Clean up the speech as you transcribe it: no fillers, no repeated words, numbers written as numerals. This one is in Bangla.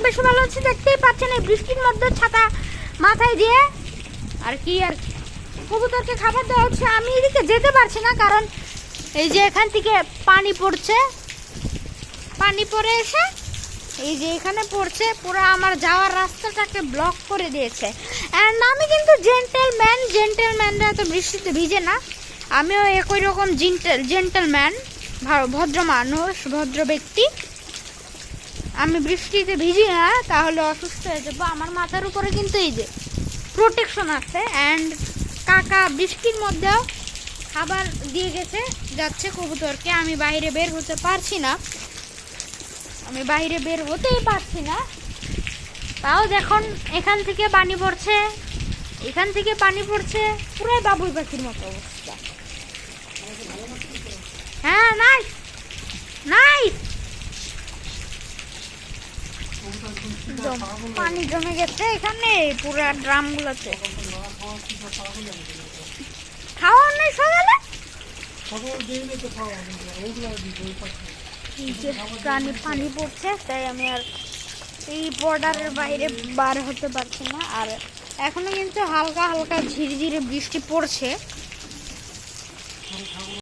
বেশি ভালো আছে, দেখতেই পাচ্ছেন এই বৃষ্টির মধ্যে ছাতা মাথায় দিয়ে আর কি কবুতরকে খাবার দেওয়া হচ্ছে। আমি এদিকে যেতে পারছি না, কারণ এই যে এখান থেকে পানি পড়ছে, পানি পড়ে এসে এই যে এখানে পড়ছে, পুরো আমার যাওয়ার রাস্তাটাকে ব্লক করে দিয়েছে। অ্যান্ড আমি কিন্তু জেন্টেলম্যানরা তো বৃষ্টিতে ভিজে না, আমিও একই রকম জেন্টেলম্যান, ভদ্র মানুষ, ভদ্র ব্যক্তি। আমি বৃষ্টিতে ভিজি না, তাহলে অসুস্থ হয়ে যাবো। আমার মাথার উপরে কিন্তু এই যে প্রোটেকশন আছে। অ্যান্ড কাকা বৃষ্টির মধ্যেও খাবার দিয়ে যাচ্ছে কবুতরকে। আমি বাইরে বের হতে পারছি না, আমি বাইরে বের হতেই পারছি না। তাও দেখুন এখান থেকে পানি পড়ছে, এখান থেকে পানি পড়ছে, পুরাই বাবুই পাখির মতো অবস্থা। হ্যাঁ, নাইস নাইস। পানি জমে গেছে এখানে পুরা ড্রাম গুলোতে। খাওয়া নেই সকালে, প্রাণী পানি পড়ছে, তাই আমি আর এই বর্ডারের বাইরে বার হতে পারছি না। আর এখনো কিন্তু হালকা হালকা ঝিরিঝিরি বৃষ্টি পড়ছে।